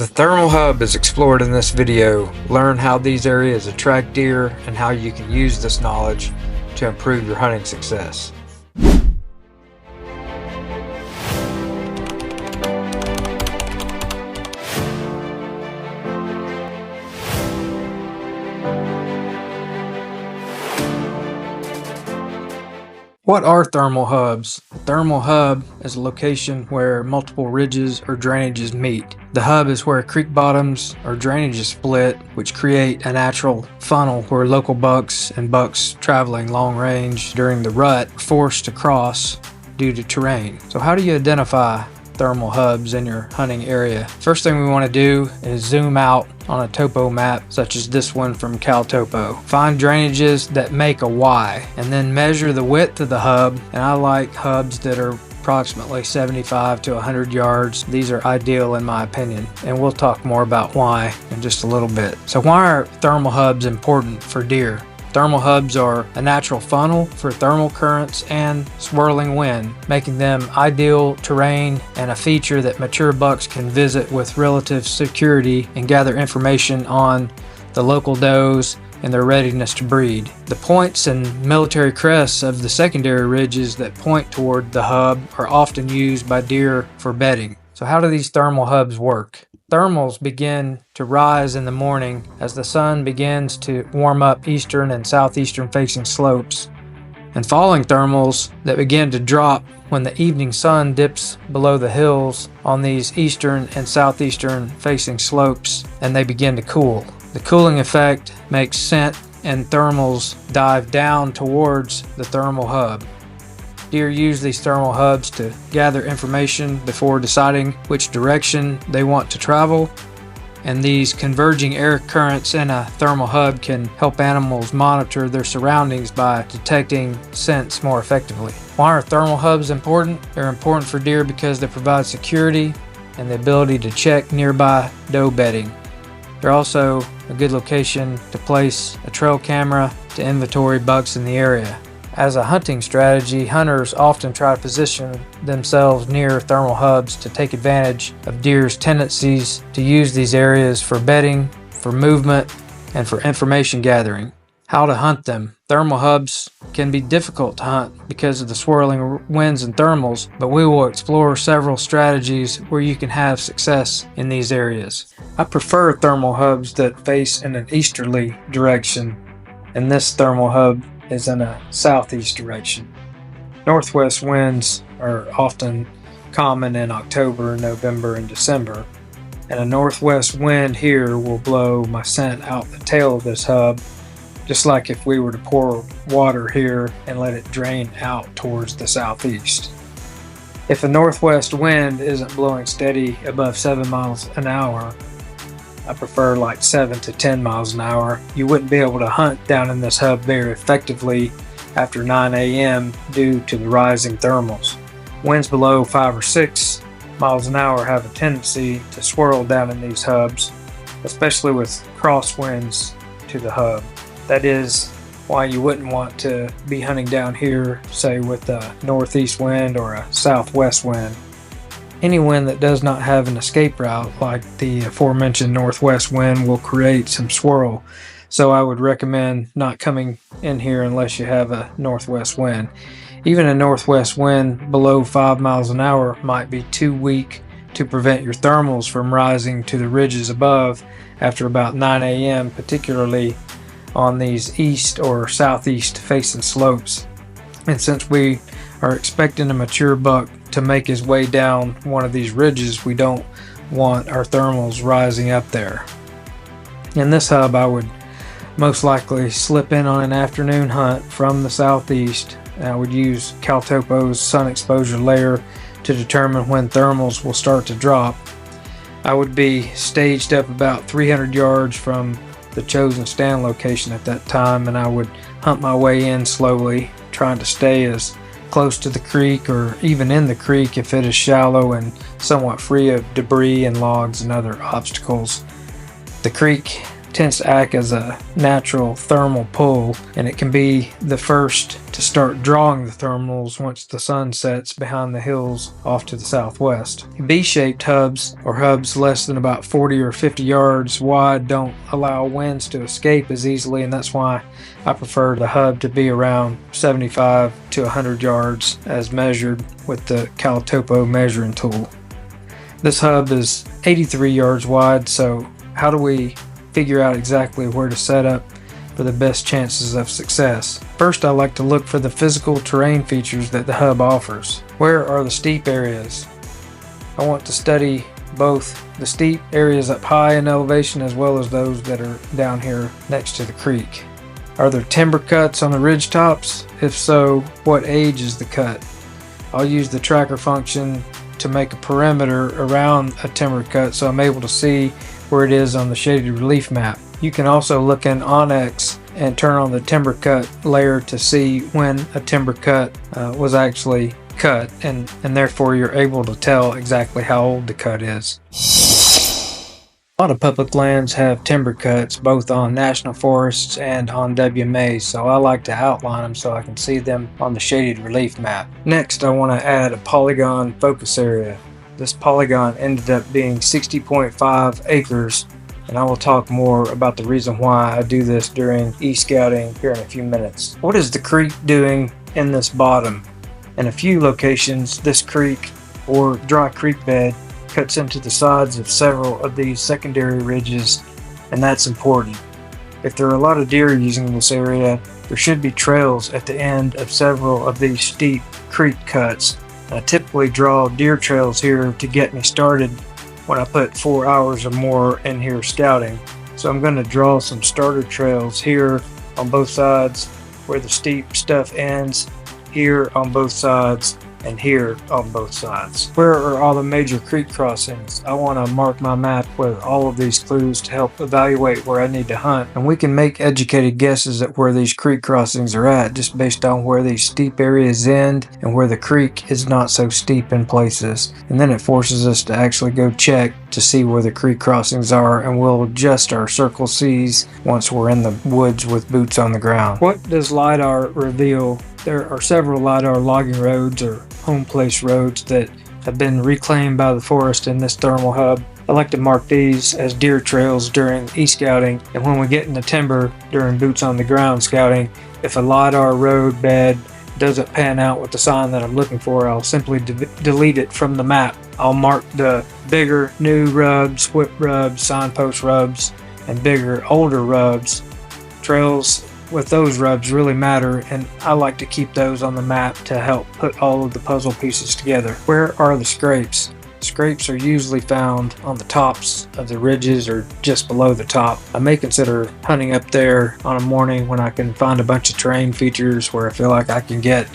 The thermal hub is explored in this video. Learn how these areas attract deer and how you can use this knowledge to improve your hunting success. What are thermal hubs? A thermal hub is a location where multiple ridges or drainages meet. The hub is where creek bottoms or drainages split, which create a natural funnel where local bucks and bucks traveling long range during the rut are forced to cross due to terrain. So how do you identify thermal hubs in your hunting area? First thing we want to do is zoom out on a topo map such as this one from CalTopo. Find drainages that make a Y and then measure the width of the hub, and I like hubs that are approximately 75 to 100 yards. These are ideal in my opinion, and we'll talk more about why in just a little bit. So why are thermal hubs important for deer? Thermal hubs are a natural funnel for thermal currents and swirling wind, making them ideal terrain and a feature that mature bucks can visit with relative security and gather information on the local does and their readiness to breed. The points and military crests of the secondary ridges that point toward the hub are often used by deer for bedding. So how do these thermal hubs work? Thermals begin to rise in the morning as the sun begins to warm up eastern and southeastern facing slopes, and falling thermals that begin to drop when the evening sun dips below the hills on these eastern and southeastern facing slopes, and they begin to cool. The cooling effect makes scent and thermals dive down towards the thermal hub. Deer use these thermal hubs to gather information before deciding which direction they want to travel, and these converging air currents in a thermal hub can help animals monitor their surroundings by detecting scents more effectively. Why are thermal hubs important? They're important for deer because they provide security and the ability to check nearby doe bedding. They're also a good location to place a trail camera to inventory bucks in the area. As a hunting strategy, hunters often try to position themselves near thermal hubs to take advantage of deer's tendencies to use these areas for bedding, for movement, and for information gathering. How to hunt them. Thermal hubs can be difficult to hunt because of the swirling winds and thermals, but we will explore several strategies where you can have success in these areas. I prefer thermal hubs that face in an easterly direction, and this thermal hub is in a southeast direction. Northwest winds are often common in October, November, and December, and a northwest wind here will blow my scent out the tail of this hub, just like if we were to pour water here and let it drain out towards the southeast. If a northwest wind isn't blowing steady above 7 miles an hour, I prefer like 7 to 10 miles an hour, you wouldn't be able to hunt down in this hub very effectively after 9 a.m. due to the rising thermals. Winds below 5 or 6 miles an hour have a tendency to swirl down in these hubs, especially with crosswinds to the hub. That is why you wouldn't want to be hunting down here, say with a northeast wind or a southwest wind. Any wind that does not have an escape route, like the aforementioned northwest wind, will create some swirl. So I would recommend not coming in here unless you have a northwest wind. Even a northwest wind below 5 miles an hour might be too weak to prevent your thermals from rising to the ridges above after about 9 a.m., particularly on these east or southeast facing slopes. And since we are expecting a mature buck to make his way down one of these ridges, we don't want our thermals rising up there. In this hub, I would most likely slip in on an afternoon hunt from the southeast, and I would use CalTopo's sun exposure layer to determine when thermals will start to drop. I would be staged up about 300 yards from the chosen stand location at that time, and I would hunt my way in slowly, trying to stay as close to the creek or even in the creek if it is shallow and somewhat free of debris and logs and other obstacles. The creek tends to act as a natural thermal pull, and it can be the first to start drawing the thermals once the sun sets behind the hills off to the southwest. B-shaped hubs, or hubs less than about 40 or 50 yards wide, don't allow winds to escape as easily, and that's why I prefer the hub to be around 75 to 100 yards as measured with the Caltopo measuring tool. This hub is 83 yards wide, so how do we figure out exactly where to set up for the best chances of success? First, I like to look for the physical terrain features that the hub offers. Where are the steep areas? I want to study both the steep areas up high in elevation as well as those that are down here next to the creek. Are there timber cuts on the ridge tops? If so, what age is the cut? I'll use the tracker function to make a perimeter around a timber cut so I'm able to see where it is on the shaded relief map. You can also look in Onyx and turn on the timber cut layer to see when a timber cut was actually cut, and therefore you're able to tell exactly how old the cut is. A lot of public lands have timber cuts both on national forests and on WMAs, so I like to outline them so I can see them on the shaded relief map. Next, I want to add a polygon focus area. This polygon ended up being 60.5 acres, and I will talk more about the reason why I do this during e-scouting here in a few minutes. What is the creek doing in this bottom? In a few locations, this creek or dry creek bed cuts into the sides of several of these secondary ridges, and that's important. If there are a lot of deer using this area, there should be trails at the end of several of these steep creek cuts. I typically draw deer trails here to get me started when I put 4 hours or more in here scouting. So I'm going to draw some starter trails here on both sides where the steep stuff ends, here on both sides, and here on both sides. Where are all the major creek crossings? I want to mark my map with all of these clues to help evaluate where I need to hunt, and we can make educated guesses at where these creek crossings are at just based on where these steep areas end and where the creek is not so steep in places. And then it forces us to actually go check to see where the creek crossings are, and we'll adjust our circle C's once we're in the woods with boots on the ground. What does LiDAR reveal? There are several LiDAR logging roads or home place roads that have been reclaimed by the forest in this thermal hub. I like to mark these as deer trails during e-scouting, and when we get in the timber during boots on the ground scouting, if a LiDAR road bed doesn't pan out with the sign that I'm looking for, I'll simply delete it from the map. I'll mark the bigger new rubs, whip rubs, signpost rubs, and bigger older rubs. Trails with those rubs really matter, and I like to keep those on the map to help put all of the puzzle pieces together. Where are the scrapes? Scrapes are usually found on the tops of the ridges or just below the top. I may consider hunting up there on a morning when I can find a bunch of terrain features where I feel like I can get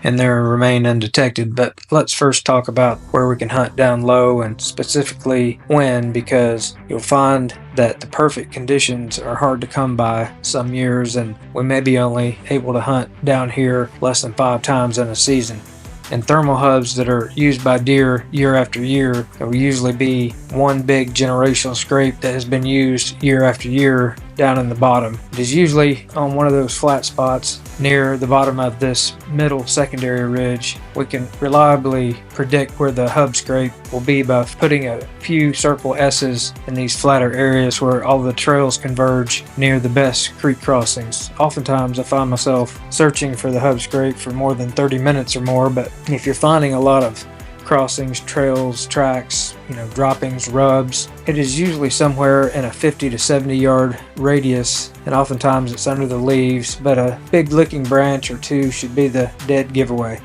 in there and remain undetected. But let's first talk about where we can hunt down low, and specifically when, because you'll find that the perfect conditions are hard to come by some years, and we may be only able to hunt down here less than 5 times in a season. In thermal hubs that are used by deer year after year, there will usually be one big generational scrape that has been used year after year down in the bottom. It is usually on one of those flat spots near the bottom of this middle secondary ridge. We can reliably predict where the hub scrape will be by putting a few circle S's in these flatter areas where all the trails converge near the best creek crossings. Oftentimes I find myself searching for the hub scrape for more than 30 minutes or more, but if you're finding a lot of crossings, trails, tracks, droppings, rubs, it is usually somewhere in a 50 to 70 yard radius, and oftentimes it's under the leaves, but a big licking branch or two should be the dead giveaway.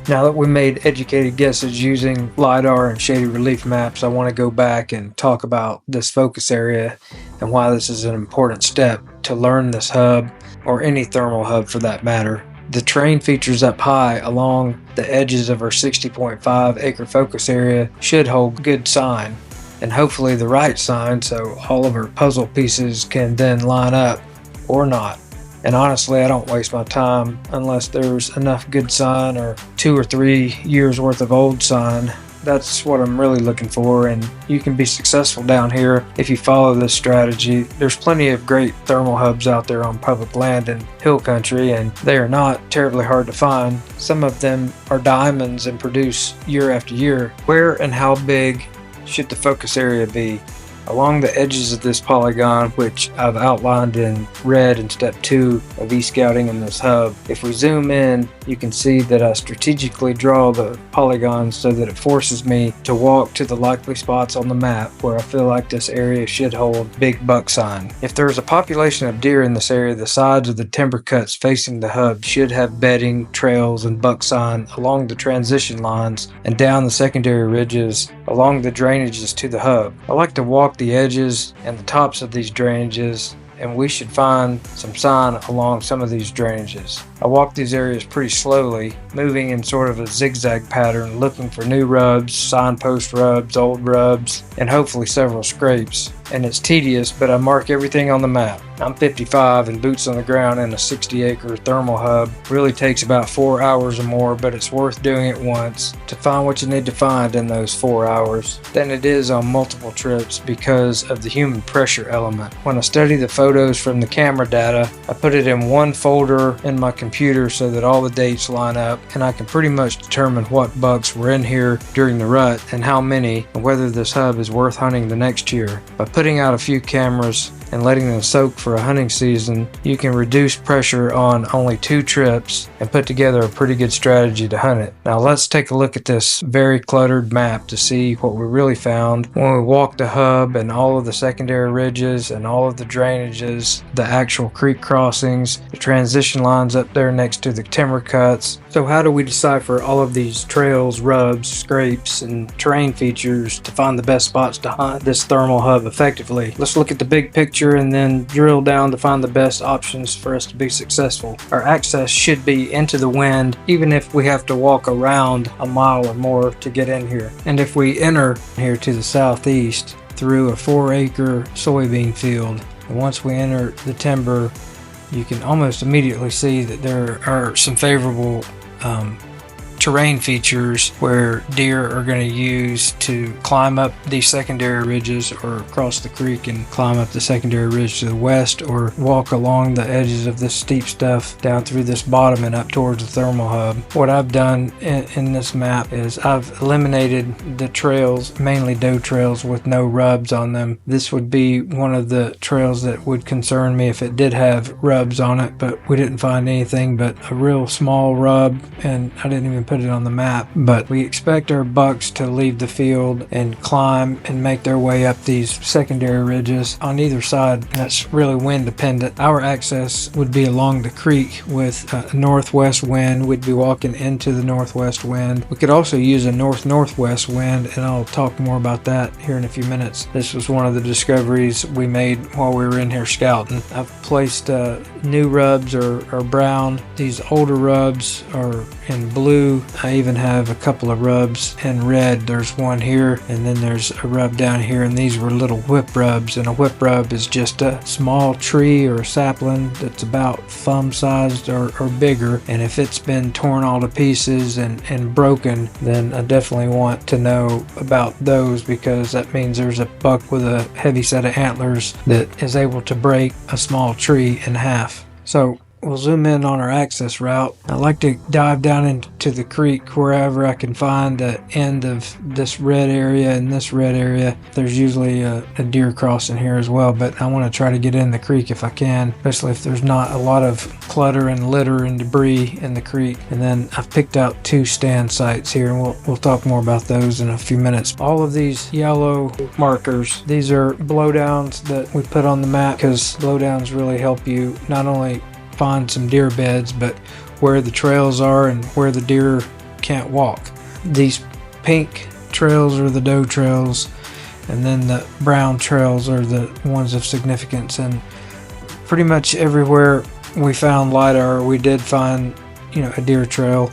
Now that we made educated guesses using LiDAR and shaded relief maps, I want to go back and talk about this focus area and why this is an important step to learn this hub, or any thermal hub for that matter. The terrain features up high along the edges of our 60.5 acre focus area should hold good sign, and hopefully the right sign, so all of our puzzle pieces can then line up or not. And honestly, I don't waste my time unless there's enough good sign or 2 or 3 years worth of old sign That's what I'm really looking for, and you can be successful down here if you follow this strategy. There's plenty of great thermal hubs out there on public land and hill country, and they are not terribly hard to find. Some of them are diamonds and produce year after year. Where and how big should the focus area be? Along the edges of this polygon, which I've outlined in red in step 2 of e-scouting in this hub. If we zoom in, you can see that I strategically draw the polygons so that it forces me to walk to the likely spots on the map where I feel like this area should hold big buck sign. If there's a population of deer in this area, the sides of the timber cuts facing the hub should have bedding, trails, and buck sign along the transition lines and down the secondary ridges along the drainages to the hub. I like to walk the edges and the tops of these drainages, and we should find some sign along some of these drainages. I walk these areas pretty slowly, moving in sort of a zigzag pattern, looking for new rubs, signpost rubs, old rubs, and hopefully several scrapes. And it's tedious, but I mark everything on the map. I'm 55 and boots on the ground in a 60-acre thermal hub really takes about 4 hours or more, but it's worth doing it once to find what you need to find in those 4 hours than it is on multiple trips because of the human pressure element. When I study the photos from the camera data, I put it in one folder in my computer so that all the dates line up, and I can pretty much determine what bucks were in here during the rut and how many, and whether this hub is worth hunting the next year. By putting out a few cameras and letting them soak for a hunting season, you can reduce pressure on only 2 trips and put together a pretty good strategy to hunt it. Now let's take a look at this very cluttered map to see what we really found when we walked the hub and all of the secondary ridges and all of the drainages, the actual creek crossings, the transition lines up there next to the timber cuts. So how do we decipher all of these trails, rubs, scrapes, and terrain features to find the best spots to hunt this thermal hub effectively? Let's look at the big picture and then drill down to find the best options for us to be successful. Our access should be into the wind, even if we have to walk around a mile or more to get in here. And if we enter here to the southeast through a 4-acre soybean field, and once we enter the timber, you can almost immediately see that there are some favorable terrain features where deer are going to use to climb up these secondary ridges or cross the creek and climb up the secondary ridge to the west, or walk along the edges of this steep stuff down through this bottom and up towards the thermal hub. What I've done in this map is I've eliminated the trails, mainly doe trails with no rubs on them. This would be one of the trails that would concern me if it did have rubs on it, but we didn't find anything but a real small rub, and I didn't even put it on the map. But we expect our bucks to leave the field and climb and make their way up these secondary ridges on either side. That's really wind dependent. Our access would be along the creek with a northwest wind. We'd be walking into the northwest wind. We could also use a north-northwest wind, and I'll talk more about that here in a few minutes. This was one of the discoveries we made while we were in here scouting. I've placed new rubs or brown. These older rubs are in blue. I even have a couple of rubs in red. There's one here, and then there's a rub down here, and these were little whip rubs. And a whip rub is just a small tree or a sapling that's about thumb sized or bigger, and if it's been torn all to pieces and broken, then I definitely want to know about those, because that means there's a buck with a heavy set of antlers that is able to break a small tree in half. So we'll zoom in on our access route. I like to dive down into the creek wherever I can find the end of this red area and this red area. There's usually a deer crossing here as well, but I want to try to get in the creek if I can, especially if there's not a lot of clutter and litter and debris in the creek. And then I've picked out 2 stand sites here, and we'll talk more about those in a few minutes. All of these yellow markers, these are blowdowns that we put on the map, because blowdowns really help you not only find some deer beds, but where the trails are and where the deer can't walk. These pink trails are the doe trails, and then the brown trails are the ones of significance. And pretty much everywhere we found LiDAR, we did find, a deer trail.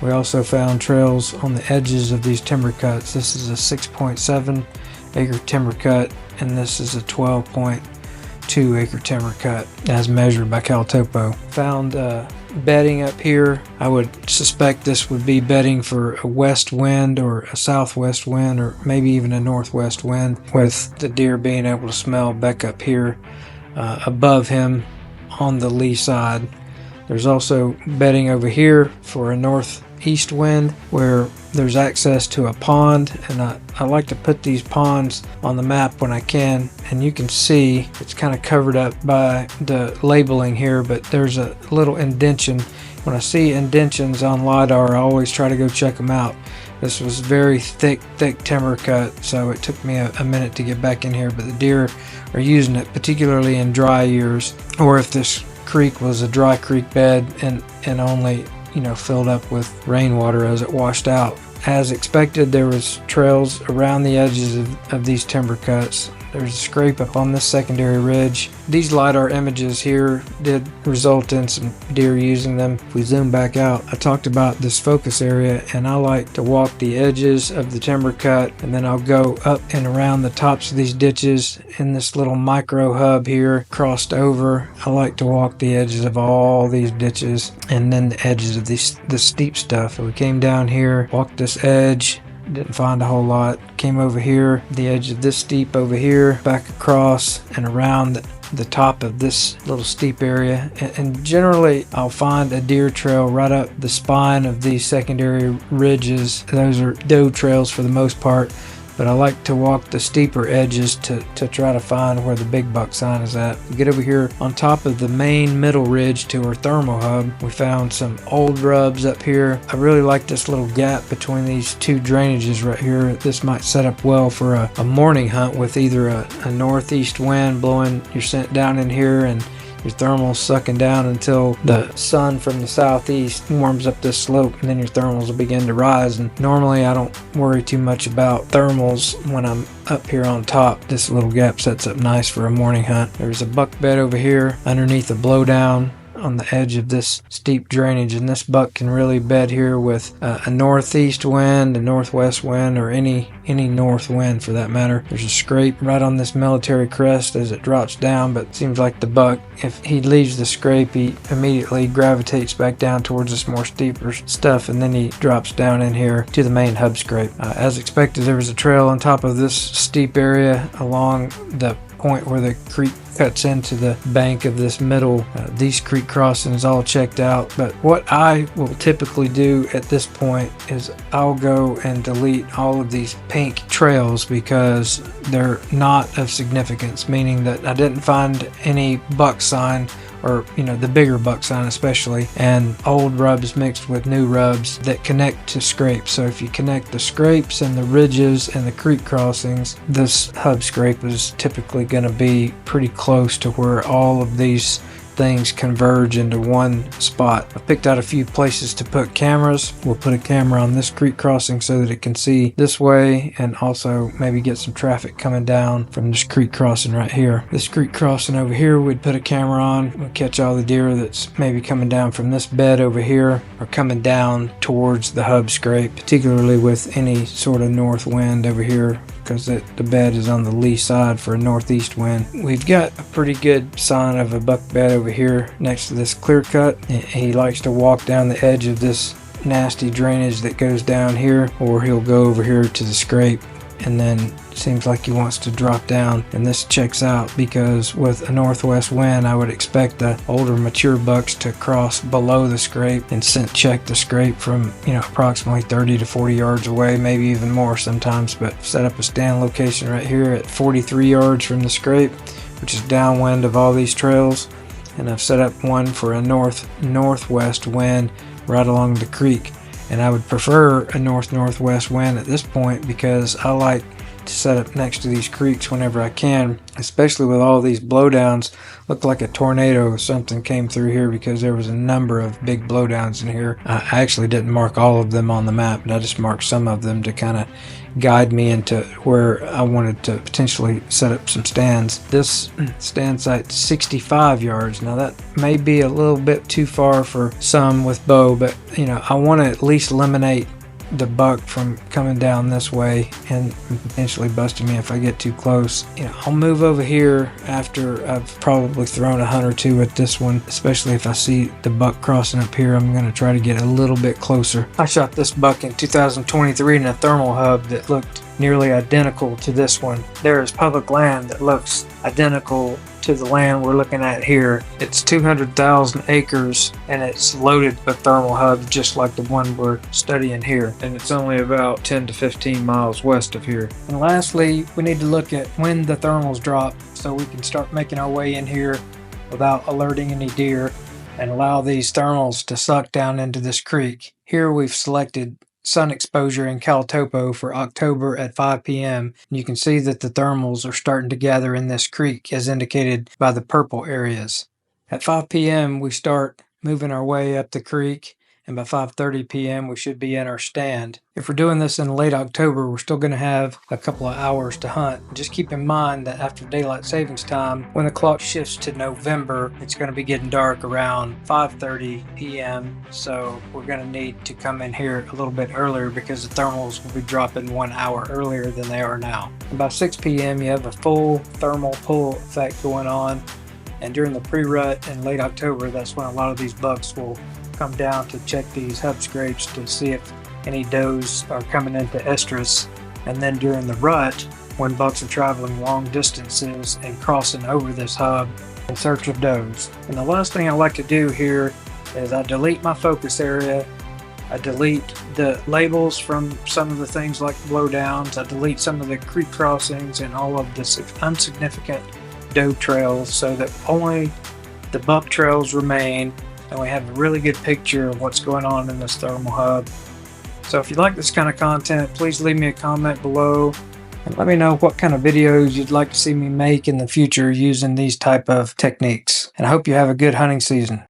We also found trails on the edges of these timber cuts. This is a 6.7 acre timber cut, and this is a 12.2 2 acre timber cut as measured by Caltopo. Found bedding up here. I would suspect this would be bedding for a west wind or a southwest wind, or maybe even a northwest wind, with the deer being able to smell back up here above him on the lee side. There's also bedding over here for a northeast wind where there's access to a pond, and I like to put these ponds on the map when I can, and you can see it's kind of covered up by the labeling here, but there's a little indention. When I see indentions on LiDAR, I always try to go check them out. This was very thick timber cut, so it took me a minute to get back in here, but the deer are using it, particularly in dry years, or if this creek was a dry creek bed and only filled up with rainwater as it washed out. As expected, there was trails around the edges of these timber cuts. There's a scrape up on this secondary ridge. These LiDAR images here did result in some deer using them. If we zoom back out, I talked about this focus area, and I like to walk the edges of the timber cut, and then I'll go up and around the tops of these ditches in this little micro hub here crossed over. I like to walk the edges of all these ditches and then the edges of the steep stuff. So we came down here, walked this edge, didn't find a whole lot. Came over here, the edge of this steep over here, back across and around the top of this little steep area, and generally I'll find a deer trail right up the spine of these secondary ridges. Those are doe trails for the most part, but I like to walk the steeper edges to try to find where the big buck sign is at. We get over here on top of the main middle ridge to our thermal hub. We found some old rubs up here. I really like this little gap between these two drainages right here. This might set up well for a morning hunt with either a northeast wind blowing your scent down in here and your thermals sucking down until the sun from the southeast warms up this slope, and then your thermals will begin to rise. And normally I don't worry too much about thermals when I'm up here on top. This little gap sets up nice for a morning hunt. There's a buck bed over here underneath a blowdown on the edge of this steep drainage, and this buck can really bed here with a northeast wind, a northwest wind, or any north wind for that matter. There's a scrape right on this military crest as it drops down, but it seems like the buck, if he leaves the scrape, he immediately gravitates back down towards this more steeper stuff, and then he drops down in here to the main hub scrape. As expected, there was a trail on top of this steep area along the point where the creek cuts into the bank of this middle. These creek crossings all checked out, but what I will typically do at this point is I'll go and delete all of these pink trails because they're not of significance, meaning that I didn't find any buck sign, or the bigger buck sign especially, and old rubs mixed with new rubs that connect to scrapes. So if you connect the scrapes and the ridges and the creek crossings, this hub scrape is typically going to be pretty close to where all of these things converge into one spot. I picked out a few places to put cameras. We'll put a camera on this creek crossing so that it can see this way, and also maybe get some traffic coming down from this creek crossing right here. This creek crossing over here, we'd put a camera on. We'll catch all the deer that's maybe coming down from this bed over here or coming down towards the hub scrape, particularly with any sort of north wind over here, because the bed is on the lee side for a northeast wind. We've got a pretty good sign of a buck bed over here next to this clear cut. He likes to walk down the edge of this nasty drainage that goes down here, or he'll go over here to the scrape, and then it seems like he wants to drop down, and this checks out because with a northwest wind I would expect the older mature bucks to cross below the scrape and scent check the scrape from approximately 30 to 40 yards away, maybe even more sometimes. But set up a stand location right here at 43 yards from the scrape, which is downwind of all these trails, and I've set up one for a northwest wind right along the creek. And I would prefer a northwest wind at this point because I like to set up next to these creeks whenever I can, especially with all these blowdowns. Looked like a tornado or something came through here because there was a number of big blowdowns in here. I actually didn't mark all of them on the map, but I just marked some of them to kind of guide me into where I wanted to potentially set up some stands. This stand site's 65 yards. Now that may be a little bit too far for some with bow, but I want to at least eliminate the buck from coming down this way and potentially busting me if I get too close. I'll move over here after I've probably thrown a hunt or two at this one, especially if I see the buck crossing up here. I'm going to try to get a little bit closer. I shot this buck in 2023 in a thermal hub that looked nearly identical to this one. There is public land that looks identical to the land we're looking at here. It's 200,000 acres and it's loaded with thermal hubs just like the one we're studying here. And it's only about 10 to 15 miles west of here. And lastly, we need to look at when the thermals drop so we can start making our way in here without alerting any deer and allow these thermals to suck down into this creek. Here we've selected sun exposure in Cal Topo for October at 5 p.m. You can see that the thermals are starting to gather in this creek as indicated by the purple areas. At 5 p.m. we start moving our way up the creek, and by 5:30 p.m. we should be in our stand. If we're doing this in late October, we're still going to have a couple of hours to hunt. Just keep in mind that after daylight savings time, when the clock shifts to November, it's going to be getting dark around 5:30 p.m. So we're going to need to come in here a little bit earlier because the thermals will be dropping 1 hour earlier than they are now. About 6 p.m. you have a full thermal pull effect going on, and during the pre-rut in late October, that's when a lot of these bucks will come down to check these hub scrapes to see if any does are coming into estrus. And then during the rut, when bucks are traveling long distances and crossing over this hub in search of does. And the last thing I like to do here is I delete my focus area. I delete the labels from some of the things like blowdowns. I delete some of the creek crossings and all of the insignificant doe trails so that only the buck trails remain, and we have a really good picture of what's going on in this thermal hub. So if you like this kind of content, please leave me a comment below and let me know what kind of videos you'd like to see me make in the future using these type of techniques. And I hope you have a good hunting season.